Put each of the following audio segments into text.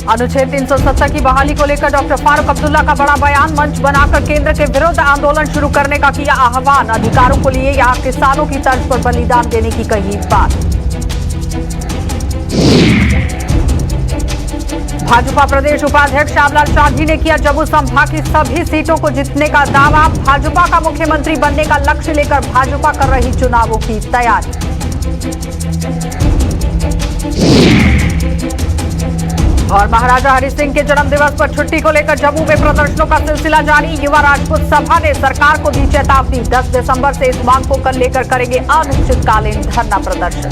अनुच्छेद 370 की बहाली को लेकर डॉक्टर फारूक अब्दुल्ला का बड़ा बयान। मंच बनाकर केंद्र के विरुद्ध आंदोलन शुरू करने का किया आह्वान। अधिकारों को लिए यहां किसानों की तर्ज पर बलिदान देने की कही बात। भाजपा प्रदेश उपाध्यक्ष श्यामलाल शांधी ने किया जम्मू संभाग की सभी सीटों को जीतने का दावा। भाजपा का मुख्यमंत्री बनने का लक्ष्य लेकर भाजपा कर रही चुनावों की तैयारी। और महाराजा हरि सिंह के जन्मदिवस पर छुट्टी को लेकर जम्मू में प्रदर्शनों का सिलसिला जारी। युवा राजपूत सभा ने सरकार को दी चेतावनी। 10 दिसंबर से इस मांग को कल लेकर करेंगे अनिश्चितकालीन धरना प्रदर्शन।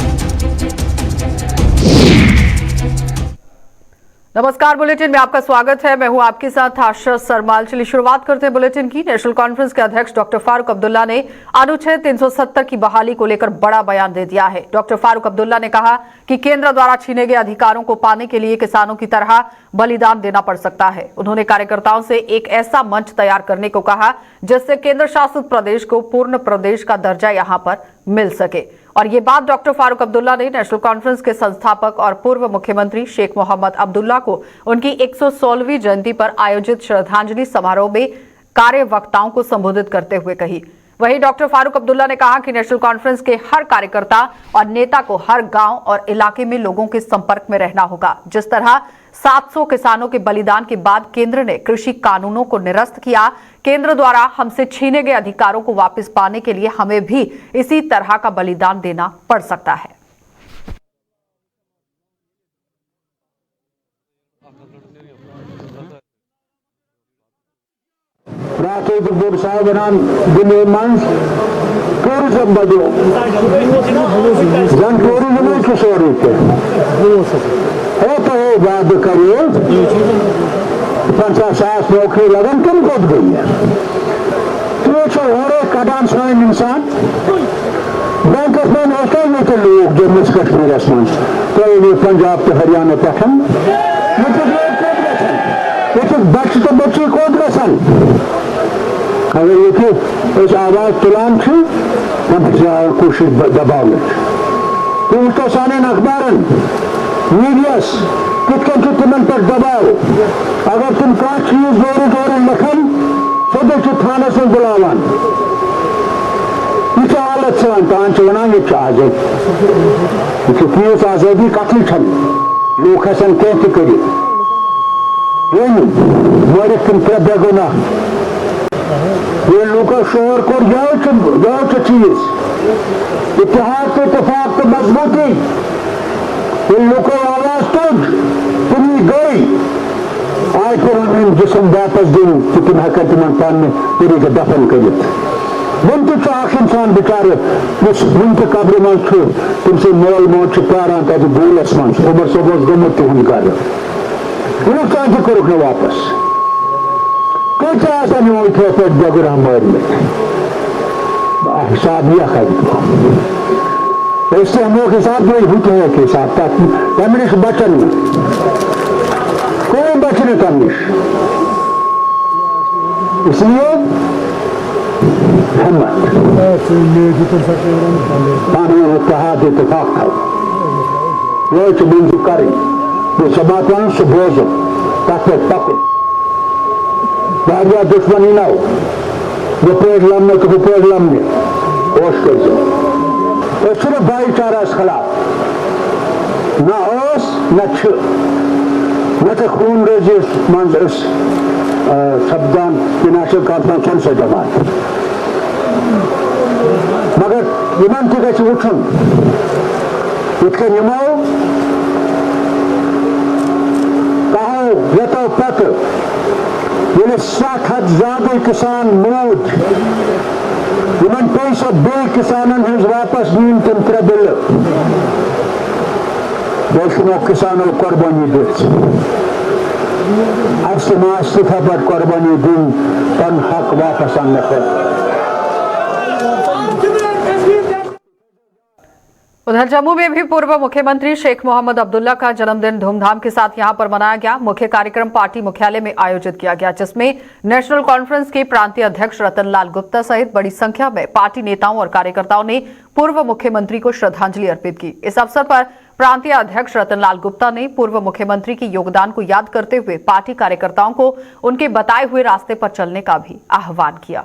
नमस्कार, बुलेटिन में आपका स्वागत है। मैं हूं आपके साथ आशा सरमाल। चलिए शुरुआत करते हैं बुलेटिन की। नेशनल कॉन्फ्रेंस के अध्यक्ष डॉक्टर फारूक अब्दुल्ला ने अनुच्छेद 370 की बहाली को लेकर बड़ा बयान दे दिया है। डॉक्टर फारूक अब्दुल्ला ने कहा कि केंद्र द्वारा छीने गए अधिकारों को पाने के लिए किसानों की तरह बलिदान देना पड़ सकता है। उन्होंने कार्यकर्ताओं से एक ऐसा मंच तैयार करने को कहा जिससे केंद्र शासित प्रदेश को पूर्ण प्रदेश का दर्जा यहां पर मिल सके। और ये बात डॉक्टर फारूक अब्दुल्ला ने नेशनल कॉन्फ्रेंस के संस्थापक और पूर्व मुख्यमंत्री शेख मोहम्मद अब्दुल्ला को उनकी 116वीं जयंती पर आयोजित श्रद्धांजलि समारोह में कार्यवक्ताओं को संबोधित करते हुए कही। वहीं डॉक्टर फारूक अब्दुल्ला ने कहा कि नेशनल कॉन्फ्रेंस के हर कार्यकर्ता और नेता को हर गांव और इलाके में लोगों के संपर्क में रहना होगा। जिस तरह 700 किसानों के बलिदान के बाद केंद्र ने कृषि कानूनों को निरस्त किया, केंद्र द्वारा हमसे छीने गए अधिकारों को वापस पाने के लिए हमें भी इसी तरह का बलिदान देना पड़ सकता है। टूरिज्म बदो जन टूरिज्म की सोरी के है बात करिए 50,000 नौकरी लगन कम कट गई है। तो हरे कदान स्वयं इंसान बैंक में होते नहीं थे लोग जम्मू कश्मीर में कोई पंजाब के हरियाणा पठन बच्चे तो बच्चे को गसन अगर ये इस आवाज तुलान थी कोशिश दबाव तुम तो साने अखबारन मीडियास कितन के तुमन पर दबाव अगर तुम का चीज जोर जोर लखन सदर के थाने से बुलावन ये हालत से पांच वना ये चाहे पुलिस आजादी कतल छन लोग हसन कहते करी मर तुम क्या बेगुना ये लोग शोर को जाओ चीज इतिहास के इतफाक तो मजबूती इन लोगों आवाज तक तुम्हें गई आज फिर हम जिसम वापस दिन कि तुम हकत मन पान में पूरी का दफन करित वन तो चाक इंसान बेचारे उस वन के कब्र में छो तुमसे मोल मोच पारा तब बोलस मन उमर सोबस गमत तुम कर उन चाहते करो वापस कैसे ऐसा नहीं हुई थे फिर जगुर हमारे में हिसाब यह खरीदो इससे हम लोग हिसाब नहीं होते हैं के साथ तमिश बचन कोई बचने तमिश इसलिए कहा इतफाक था वो बिंदु करें वो समापन सुबोज तक पकड़ बाजा दुश्मनी ना हो वो पेड़ लम्बे तो वो पेड़ लम्बे होश कर दो सिर्फ भाईचारा खिलाफ ना ओस न खून रेजिस मंज शब्दान की नेशनल कॉन्फ्रेंस से जमात मगर इन तक उठन इतने निमाओ कहो रेतो पत्र ये 7 ज्यादा किसान मौत इन पैसा बे किसानन हज वापस नीन तम 3 बिल दोस्तों किसानों कुर्बानी दित सिफा पर कुर्बानी दिन पन हक वापस आने उधर जम्मू में भी पूर्व मुख्यमंत्री शेख मोहम्मद अब्दुल्ला का जन्मदिन धूमधाम के साथ यहां पर मनाया गया। मुख्य कार्यक्रम पार्टी मुख्यालय में आयोजित किया गया, जिसमें नेशनल कॉन्फ्रेंस के प्रांतीय अध्यक्ष रतनलाल गुप्ता सहित बड़ी संख्या में पार्टी नेताओं और कार्यकर्ताओं ने पूर्व मुख्यमंत्री को श्रद्धांजलि अर्पित की। इस अवसर पर प्रांतीय अध्यक्ष रतनलाल गुप्ता ने पूर्व मुख्यमंत्री के योगदान को याद करते हुए पार्टी कार्यकर्ताओं को उनके बताए हुए रास्ते पर चलने का भी आह्वान किया।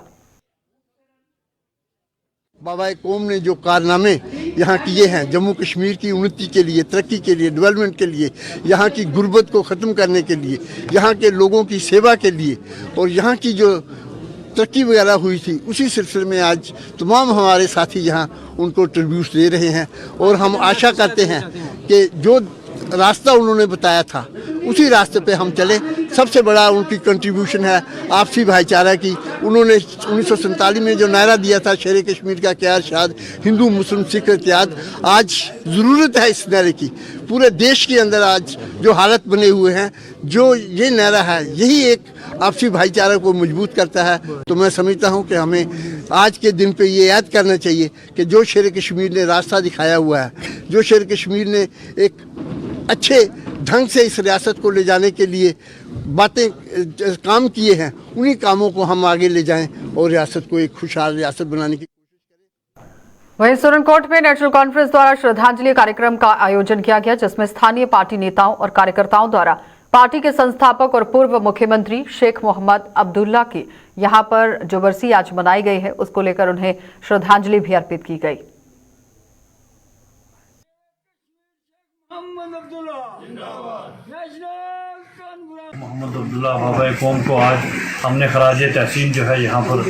बाबा कौम ने जो कारनामे यहाँ किए हैं जम्मू कश्मीर की उन्नति के लिए, तरक्की के लिए, डेवलपमेंट के लिए, यहाँ की गुर्बत को ख़त्म करने के लिए, यहाँ के लोगों की सेवा के लिए और यहाँ की जो तरक्की वगैरह हुई थी, उसी सिलसिले में आज तमाम हमारे साथी यहाँ उनको ट्रिब्यूट दे रहे हैं। और हम आशा करते हैं कि जो रास्ता उन्होंने बताया था उसी रास्ते पे हम चले। सबसे बड़ा उनकी कंट्रीब्यूशन है आपसी भाईचारा की। उन्होंने 1947 में जो नारा दिया था शेर कश्मीर का क्या इरशाद, हिंदू मुस्लिम सिख इत्तेहाद, आज ज़रूरत है इस नारे की। पूरे देश के अंदर आज जो हालत बने हुए हैं, जो ये नारा है, यही एक आपसी भाईचारा को मजबूत करता है। तो मैं समझता हूँ कि हमें आज के दिन पे ये याद करना चाहिए कि जो शेर कश्मीर ने रास्ता दिखाया हुआ है, जो शेर कश्मीर ने एक अच्छे ढंग से इस रियासत को ले जाने के लिए बातें काम किए हैं, उन्हीं कामों को हम आगे ले जाएं और रियासत को एक खुशहाल रियासत बनाने की कोशिश करें। वहीं सुरनकोट में नेशनल कॉन्फ्रेंस द्वारा श्रद्धांजलि कार्यक्रम का आयोजन किया गया, जिसमें स्थानीय पार्टी नेताओं और कार्यकर्ताओं द्वारा पार्टी के संस्थापक और पूर्व मुख्यमंत्री शेख मोहम्मद अब्दुल्ला की यहां पर जो बरसी आज मनाई गई है, उसको लेकर उन्हें श्रद्धांजलि भी अर्पित की गई। मोहम्मद अब्दुल्ला बाबा कौम को आज हमने खराज तहसीन जो है यहाँ पर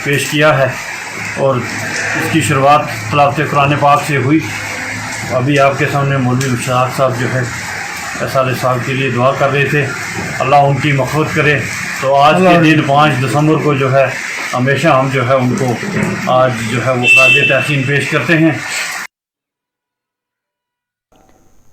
पेश किया है और इसकी शुरुआत तलावत कुरान पाक से हुई। अभी आपके सामने मौलवी मुश्ताक साहब जो है साल साल के लिए दुआ कर रहे थे, अल्लाह उनकी मग़फ़िरत करे। तो आज के दिन 5 दिसंबर को जो है हमेशा हम जो है उनको आज जो है वो खराज तहसीन पेश करते हैं।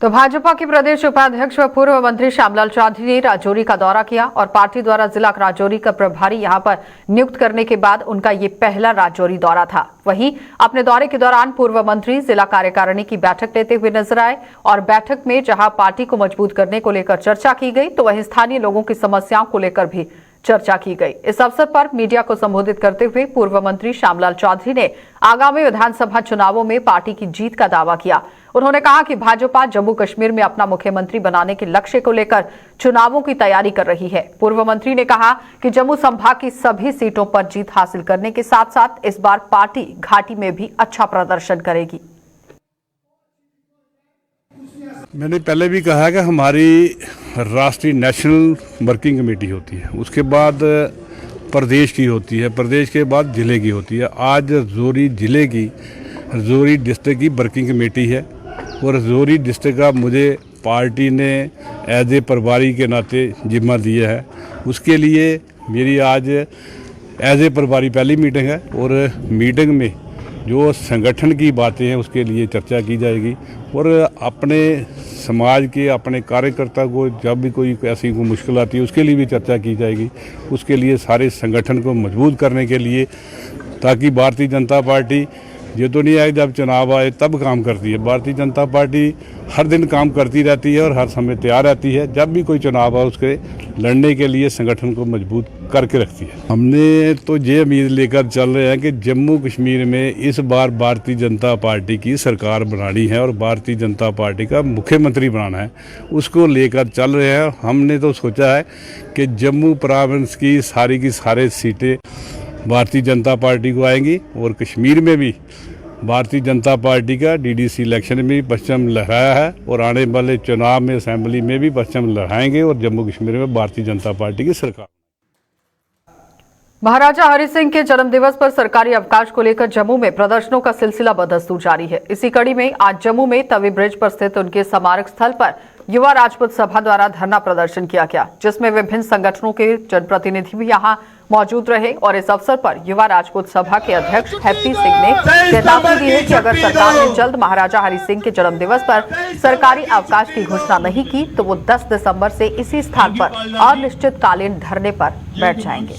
तो भाजपा के प्रदेश उपाध्यक्ष व पूर्व मंत्री श्यामलाल चौधरी ने राजौरी का दौरा किया और पार्टी द्वारा जिला राजौरी का प्रभारी यहां पर नियुक्त करने के बाद उनका ये पहला राजौरी दौरा था। वहीं अपने दौरे के दौरान पूर्व मंत्री जिला कार्यकारिणी की बैठक लेते हुए नजर आए और बैठक में जहां पार्टी को मजबूत करने को लेकर चर्चा की गई, तो वहीं स्थानीय लोगों की समस्याओं को लेकर भी चर्चा की गई। इस अवसर पर मीडिया को संबोधित करते हुए पूर्व मंत्री श्यामलाल चौधरी ने आगामी विधानसभा चुनावों में पार्टी की जीत का दावा किया। उन्होंने कहा कि भाजपा जम्मू कश्मीर में अपना मुख्यमंत्री बनाने के लक्ष्य को लेकर चुनावों की तैयारी कर रही है। पूर्व मंत्री ने कहा कि जम्मू संभाग की सभी सीटों पर जीत हासिल करने के साथ साथ इस बार पार्टी घाटी में भी अच्छा प्रदर्शन करेगी। मैंने पहले भी कहा कि हमारी राष्ट्रीय नेशनल वर्किंग कमेटी होती है, उसके बाद प्रदेश की होती है, प्रदेश के बाद ज़िले की होती है। आज रजौरी ज़िले की, रजौरी डिस्ट्रिक्ट की वर्किंग कमेटी है और रजौरी डिस्ट्रिक्ट का मुझे पार्टी ने एज ए प्रभारी के नाते जिम्मा दिया है। उसके लिए मेरी आज एज ए प्रभारी पहली मीटिंग है और मीटिंग में जो संगठन की बातें हैं उसके लिए चर्चा की जाएगी और अपने समाज के, अपने कार्यकर्ता को जब भी कोई ऐसी कोई मुश्किल आती है उसके लिए भी चर्चा की जाएगी। उसके लिए सारे संगठन को मजबूत करने के लिए, ताकि भारतीय जनता पार्टी ये तो नहीं है जब चुनाव आए तब काम करती है। भारतीय जनता पार्टी हर दिन काम करती रहती है और हर समय तैयार रहती है, जब भी कोई चुनाव आए उसके लड़ने के लिए संगठन को मजबूत करके रखती है। हमने तो ये उम्मीद लेकर चल रहे हैं कि जम्मू कश्मीर में इस बार भारतीय जनता पार्टी की सरकार बनानी है और भारतीय जनता पार्टी का मुख्यमंत्री बनाना है, उसको लेकर चल रहे हैं। हमने तो सोचा है कि जम्मू प्रोविंस की सारी सीटें भारतीय जनता पार्टी को आएंगी और कश्मीर में भी भारतीय जनता पार्टी का डीडीसी इलेक्शन में भी परचम लहराया है और आने वाले चुनाव में असेंबली में भी परचम लहराएंगे और जम्मू कश्मीर में भारतीय जनता पार्टी की सरकार। महाराजा हरि सिंह के जन्मदिवस पर सरकारी अवकाश को लेकर जम्मू में प्रदर्शनों का सिलसिला बदस्तूर जारी है। इसी कड़ी में आज जम्मू में तवी ब्रिज पर स्थित उनके स्मारक स्थल पर युवा राजपूत सभा द्वारा धरना प्रदर्शन किया गया, जिसमें विभिन्न संगठनों के जनप्रतिनिधि भी यहां मौजूद रहे और इस अवसर पर युवा राजपूत सभा के अध्यक्ष हैप्पी सिंह ने चेतावनी दी है कि अगर सरकार ने जल्द महाराजा हरि सिंह के जन्मदिवस पर सरकारी अवकाश की घोषणा नहीं की तो वो 10 दिसंबर से इसी स्थान पर अनिश्चितकालीन धरने पर बैठ जाएंगे।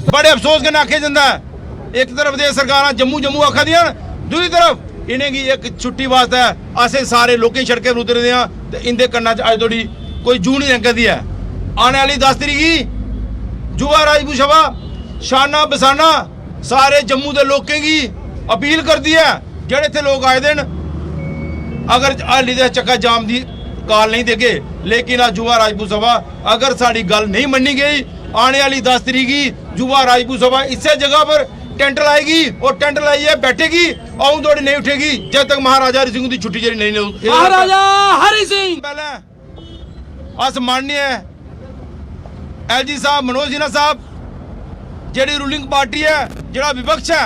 बड़े अफसोस के नाखे जंदा एक तरफ दे सरकार जम्मू आखा दिया दूसरी तरफ इन्हें की एक छुट्टी वास्ते असें सारे लोकें सड़कें पर उतरदे हां ते इंदे कन्ना च अज धोड़ी कोई जू नहीं लंघदी है। आने वाली 10 तरीक गी युवा राजपूत सभा शाना बसाना सारे जम्मू के लोकें की अपील करती है, जेड़े इत्थे लोग आए दिन अगर हाली दे चक्का जाम दी काल नहीं देगे, लेकिन आज युवा राजपूत सभा अगर साड़ी गल नहीं मन्नी गई, आने वाली 10 तरीक की युवा राजपूत सभा इस जगह पर टेंट लाएगी और टेंट लाइए बैठेगी और दौड़ी नहीं उठेगी जब तक महाराजा हरि सिंह की छुट्टी जरी नहीं। महाराजा हरि सिंह पहले अस माननीय LG साहब मनोज सिन्हा साहब जेड़ी रूलिंग पार्टी है जेड़ा विपक्ष है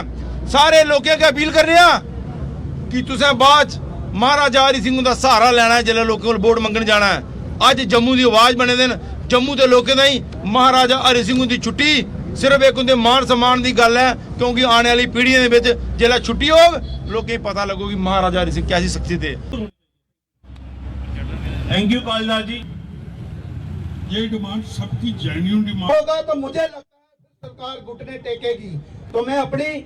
सारे लोगों के अपील कर रहे हैं कि तुसें बाद महाराजा हरि सिंह का सहारा लेना है, जिसले लोगों को वोट मंगन जाना है। अज जम्मू की आवाज बने दिन जम्मू के लोगों ताईं महाराजा हरि सिंह की छुट्टी सिर्फ एक उनके मान सम्मान की गल है, क्योंकि आने वाली पीढ़ियों के जिसले छुट्टी होग लोगों को पता लगेगी महाराजा हरि सिंह कैसी शख्सियत है। थैंक यू कालीदास जी। ये डिमांड सबकी जेन्युइन डिमांड होगा तो मुझे लगता है सरकार घुटने टेकेगी। तो मैं अपनी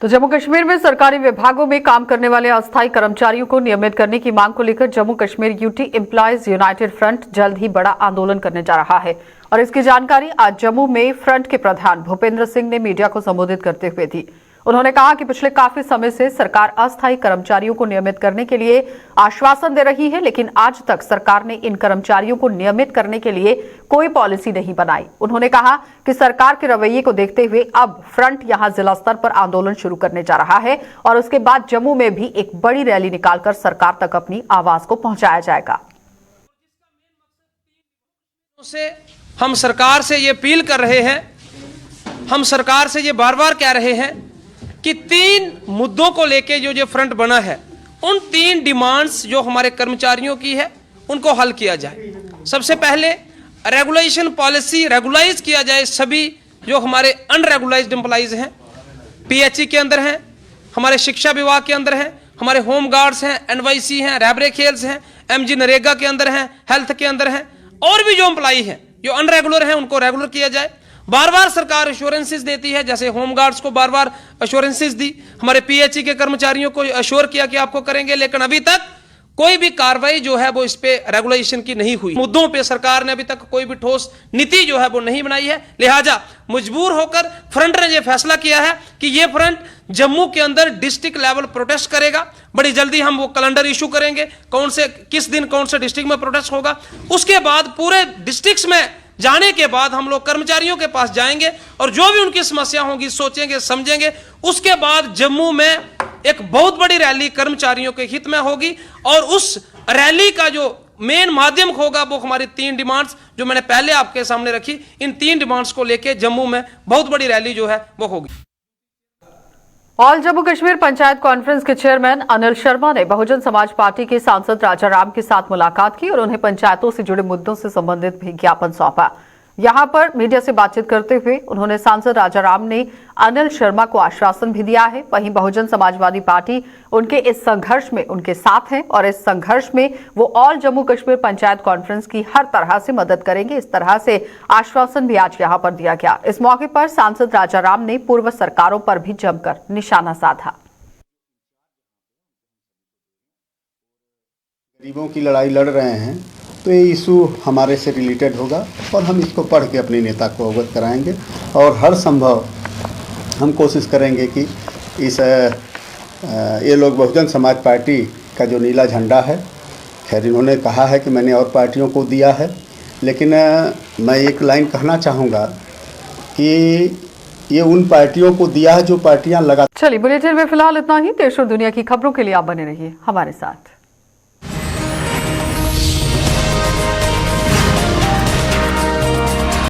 तो जम्मू कश्मीर में सरकारी विभागों में काम करने वाले अस्थायी कर्मचारियों को नियमित करने की मांग को लेकर Jammu Kashmir UT employees United front जल्द ही बड़ा आंदोलन करने जा रहा है और इसकी जानकारी आज जम्मू में फ्रंट के प्रधान भूपेंद्र सिंह ने मीडिया को संबोधित करते हुए दी। उन्होंने कहा कि पिछले काफी समय से सरकार अस्थायी कर्मचारियों को नियमित करने के लिए आश्वासन दे रही है, लेकिन आज तक सरकार ने इन कर्मचारियों को नियमित करने के लिए कोई पॉलिसी नहीं बनाई। उन्होंने कहा कि सरकार के रवैये को देखते हुए अब फ्रंट यहां जिला स्तर पर आंदोलन शुरू करने जा रहा है और उसके बाद जम्मू में भी एक बड़ी रैली निकालकर सरकार तक अपनी आवाज को पहुंचाया जाएगा। हम सरकार से ये अपील कर रहे हैं, हम सरकार से ये बार बार कह रहे हैं कि 3 मुद्दों को लेके जो फ्रंट बना है, उन 3 डिमांड्स जो हमारे कर्मचारियों की है उनको हल किया जाए। सबसे पहले रेगुलेशन पॉलिसी रेगुलाइज किया जाए सभी जो हमारे अनरेगुलाइज्ड एम्प्लॉइज हैं, PHE के अंदर हैं, हमारे शिक्षा विभाग के अंदर हैं, हमारे होम गार्ड्स हैं, NYC हैं, रैबरे खेल्स हैं, MG नरेगा के अंदर हैं, हेल्थ के अंदर हैं, और भी जो एम्प्लॉई हैं जो अनरेगुलर हैं उनको रेगुलर किया जाए। बार बार सरकार एश्योरेंसेस देती है, जैसे होम गार्ड्स को बार बार एश्योरेंसेस दी, हमारे PHE के कर्मचारियों को एश्योर किया कि आपको करेंगे, लेकिन अभी तक कोई भी कार्रवाई जो है वो इस पे रेगुलेशन की नहीं हुई। मुद्दों पे सरकार ने अभी तक कोई भी ठोस नीति जो है वो नहीं बनाई है। लिहाजा मजबूर होकर फ्रंट ने ये फैसला किया है कि ये फ्रंट जम्मू के अंदर डिस्ट्रिक्ट लेवल प्रोटेस्ट करेगा। बड़ी जल्दी हम वो कैलेंडर इशू करेंगे, कौन से किस दिन कौन से डिस्ट्रिक्ट में प्रोटेस्ट होगा। उसके बाद पूरे डिस्ट्रिक्ट्स में जाने के बाद हम लोग कर्मचारियों के पास जाएंगे और जो भी उनकी समस्या होगी सोचेंगे समझेंगे। उसके बाद जम्मू में एक बहुत बड़ी रैली कर्मचारियों के हित में होगी और उस रैली का जो मेन माध्यम होगा वो हमारी 3 डिमांड्स जो मैंने पहले आपके सामने रखी, इन 3 डिमांड्स को लेके जम्मू में बहुत बड़ी रैली जो है वो होगी। ऑल जम्मू कश्मीर पंचायत कॉन्फ्रेंस के चेयरमैन अनिल शर्मा ने बहुजन समाज पार्टी के सांसद राजा राम के साथ मुलाकात की और उन्हें पंचायतों से जुड़े मुद्दों से संबंधित भी ज्ञापन सौंपा। यहां पर मीडिया से बातचीत करते हुए उन्होंने सांसद राजा राम ने अनिल शर्मा को आश्वासन भी दिया है। वहीं बहुजन समाजवादी पार्टी उनके इस संघर्ष में उनके साथ है और इस संघर्ष में वो ऑल जम्मू कश्मीर पंचायत कॉन्फ्रेंस की हर तरह से मदद करेंगे। इस तरह से आश्वासन भी आज यहां पर दिया गया। इस मौके पर सांसद राजा राम ने पूर्व सरकारों पर भी जमकर निशाना साधा। गरीबों की लड़ाई लड़ रहे हैं तो ये इशू हमारे से रिलेटेड होगा और हम इसको पढ़ के अपने नेता को अवगत कराएंगे और हर संभव हम कोशिश करेंगे कि ये लोग बहुजन समाज पार्टी का जो नीला झंडा है, खैर इन्होंने कहा है कि मैंने और पार्टियों को दिया है, लेकिन मैं एक लाइन कहना चाहूँगा कि ये उन पार्टियों को दिया है जो पार्टियाँ लगा। चलिए बुलेटिन में फिलहाल इतना ही। देश और दुनिया की खबरों के लिए आप बने रहिए हमारे साथ।